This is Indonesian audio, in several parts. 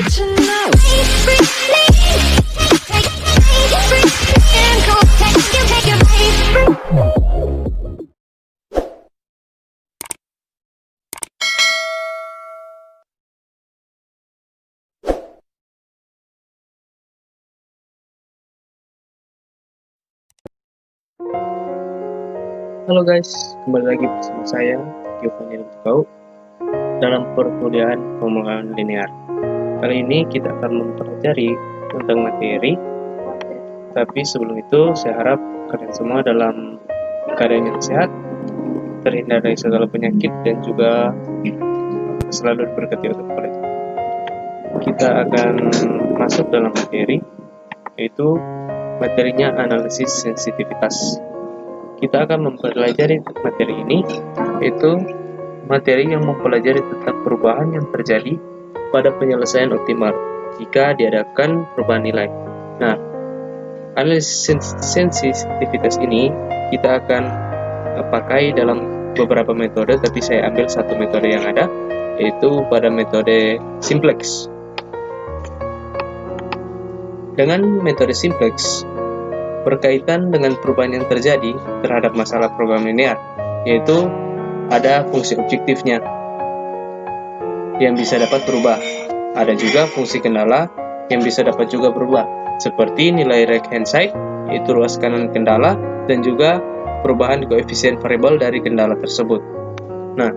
Halo guys, kembali lagi bersama saya, Giovanni Lutfau, dalam perkuliahan pemrograman linear. Kali ini kita akan mempelajari tentang materi, tapi sebelum itu saya harap kalian semua dalam keadaan yang sehat, terhindar dari segala penyakit, dan juga selalu diberkati untuk kalian. Kita akan masuk dalam materi, yaitu materinya analisis sensitivitas. Kita akan mempelajari materi ini, yaitu materi yang mempelajari tentang perubahan yang terjadi pada penyelesaian optimal jika diadakan perubahan nilai. Nah, analisis sensitivitas ini kita akan pakai dalam beberapa metode, tapi saya ambil satu metode yang ada, yaitu pada metode simplex. Dengan metode simplex, berkaitan dengan perubahan yang terjadi terhadap masalah program linear, yaitu ada fungsi objektifnya yang bisa dapat berubah. Ada juga fungsi kendala yang bisa dapat juga berubah, seperti nilai right hand side, yaitu ruas kanan kendala, dan juga perubahan koefisien variabel dari kendala tersebut. Nah,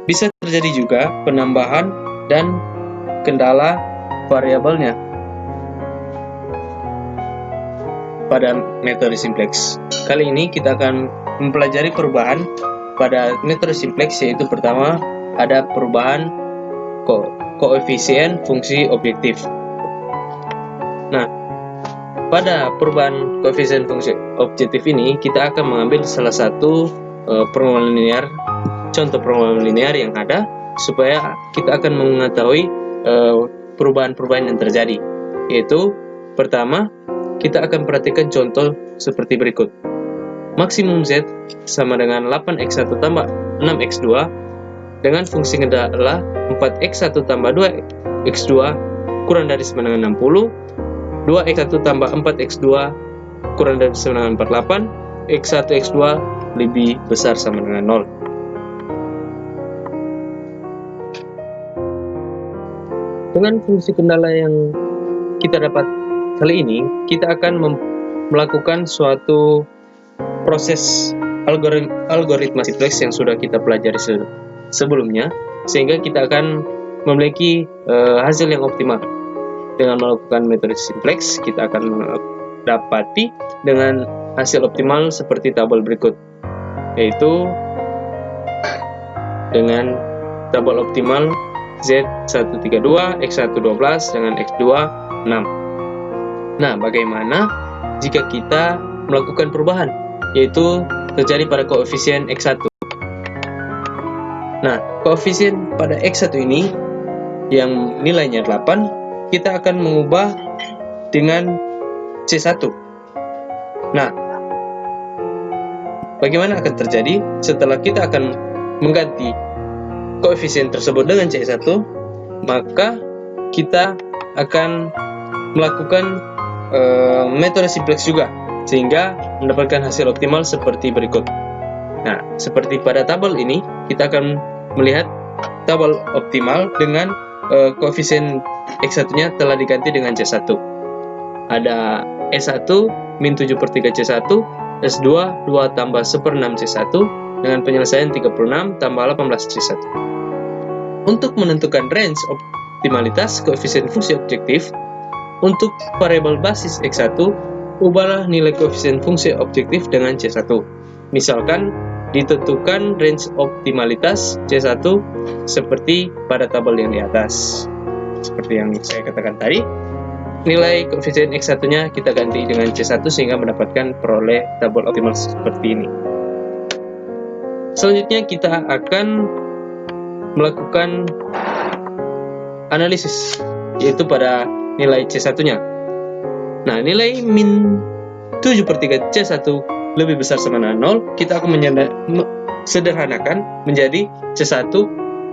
bisa terjadi juga penambahan dan kendala variabelnya pada metode simplex. Kali ini kita akan mempelajari perubahan pada metode simplex, yaitu pertama ada perubahan koefisien fungsi objektif. Nah, pada perubahan koefisien fungsi objektif ini kita akan mengambil salah satu permohonan linear, contoh permohonan linear yang ada, supaya kita akan mengetahui perubahan-perubahan yang terjadi. Yaitu pertama, kita akan perhatikan contoh seperti berikut. Maksimum Z sama dengan 8x1 tambah 6x2 dengan fungsi kendala 4x1 tambah 2x2 kurang dari sama dengan 60, 2x1 tambah 4x2 kurang dari sama dengan 48, x1 x2 lebih besar sama dengan 0. Dengan fungsi kendala yang kita dapat kali ini, kita akan melakukan suatu proses algoritma simplex yang sudah kita pelajari sebelumnya, sehingga kita akan memiliki hasil yang optimal. Dengan melakukan metode simplex, kita akan dapati dengan hasil optimal seperti tabel berikut, yaitu dengan tabel optimal Z132, X112 dengan X2 6. Nah, bagaimana jika kita melakukan perubahan, yaitu terjadi pada koefisien X1. Nah, koefisien pada X1 ini yang nilainya 8, kita akan mengubah dengan C1. Nah, bagaimana akan terjadi setelah kita akan mengganti koefisien tersebut dengan C1, maka kita akan melakukan metode simplex juga, sehingga mendapatkan hasil optimal seperti berikut. Nah, seperti pada tabel ini, kita akan melihat tabel optimal dengan koefisien X1-nya telah diganti dengan C1. Ada S1 min 7/3 C1, S2 2 tambah 1/6 C1, dengan penyelesaian 36 tambah 18 C1. Untuk menentukan range optimalitas koefisien fungsi objektif, untuk variabel basis X1, ubahlah nilai koefisien fungsi objektif dengan C1. Misalkan, ditentukan range optimalitas C1 seperti pada tabel yang di atas. Seperti yang saya katakan tadi, nilai koefisien X1-nya kita ganti dengan C1 sehingga mendapatkan peroleh tabel optimal seperti ini. Selanjutnya kita akan melakukan analisis, yaitu pada nilai C1-nya. Nah, nilai min 7/3 C1 lebih besar sama dengan 0, kita akan sederhanakan menjadi C1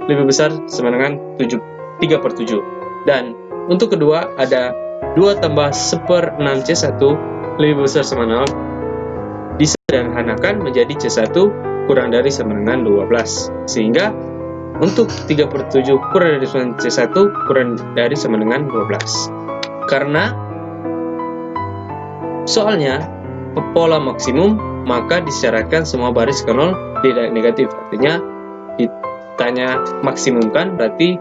lebih besar sama dengan 3/7. Dan untuk kedua ada 2 tambah 1/6 C1 lebih besar sama 0, disederhanakan menjadi C1 kurang dari sama dengan 12. Sehingga untuk 3/7 kurang dari sama dengan C1 kurang dari sama dengan 12. Karena soalnya pola maksimum, maka disyaratkan semua baris ke 0 tidak negatif. Artinya ditanya maksimum kan, berarti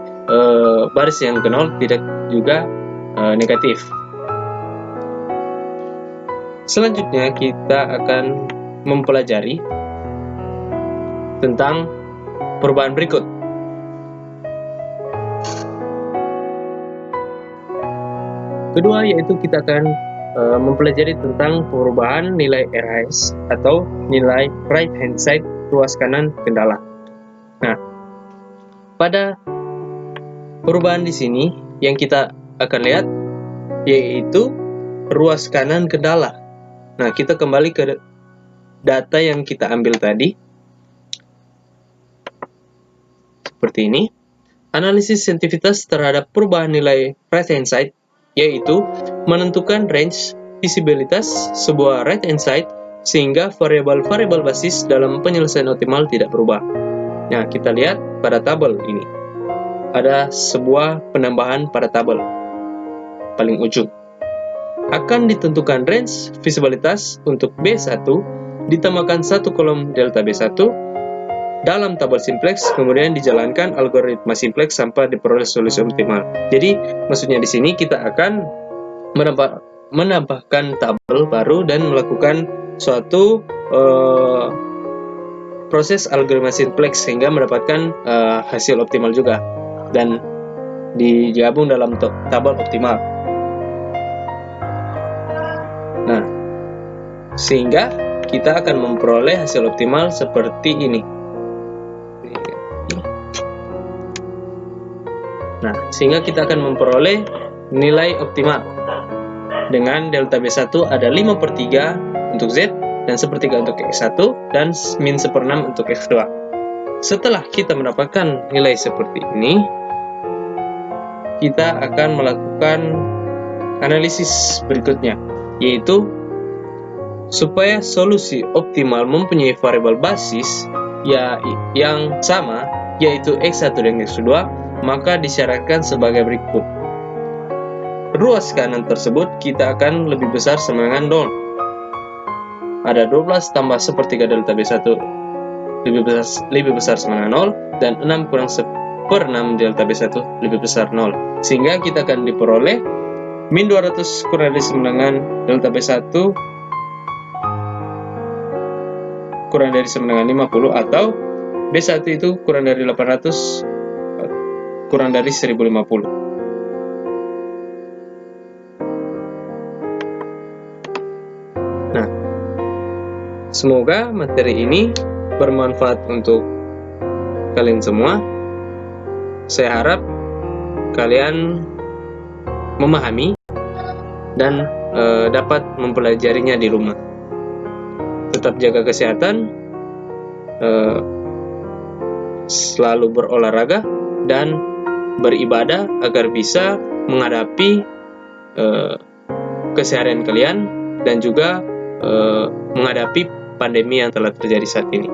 baris yang ke 0 tidak juga negatif. Selanjutnya kita akan mempelajari tentang perubahan berikut. Kedua yaitu kita akan mempelajari tentang perubahan nilai RHS atau nilai right hand side ruas kanan kendala. Nah, pada perubahan di sini yang kita akan lihat yaitu ruas kanan kendala. Nah, kita kembali ke data yang kita ambil tadi. Seperti ini. Analisis sensitivitas terhadap perubahan nilai right hand side yaitu menentukan range visibilitas sebuah right hand side sehingga variabel-variabel basis dalam penyelesaian optimal tidak berubah. Nah, kita lihat pada tabel ini. Ada sebuah penambahan pada tabel paling ujung. Akan ditentukan range visibilitas untuk B1 ditambahkan 1 kolom delta B1 dalam tabel simplex, kemudian dijalankan algoritma simplex sampai diperoleh solusi optimal. Jadi maksudnya di sini kita akan menambahkan tabel baru dan melakukan suatu proses algoritma simplex sehingga mendapatkan hasil optimal juga dan digabung dalam tabel optimal. Nah, sehingga kita akan memperoleh hasil optimal seperti ini. Nah, sehingga kita akan memperoleh nilai optimal dengan delta B1 ada 5/3 untuk Z dan 1/3 untuk X1 dan min 1/6 untuk X2. Setelah kita mendapatkan nilai seperti ini, kita akan melakukan analisis berikutnya, yaitu supaya solusi optimal mempunyai variabel basis yang sama, yaitu X1 dan X2, maka disyaratkan sebagai berikut. Ruas kanan tersebut kita akan lebih besar sama dengan 0. Ada 12 tambah 1/3 delta B1 lebih besar sama dengan 0 dan 6 kurang 1/6 delta B1 lebih besar 0. Sehingga kita akan diperoleh min 200 kurang dari sama dengan delta B1 kurang dari sama dengan 50 atau B1 itu kurang dari 800 kurang dari 1050. Nah, semoga materi ini bermanfaat untuk kalian semua. Saya harap kalian memahami dan dapat mempelajarinya di rumah. Tetap jaga kesehatan, selalu berolahraga dan beribadah agar bisa menghadapi keseharian kalian dan juga menghadapi pandemi yang telah terjadi saat ini.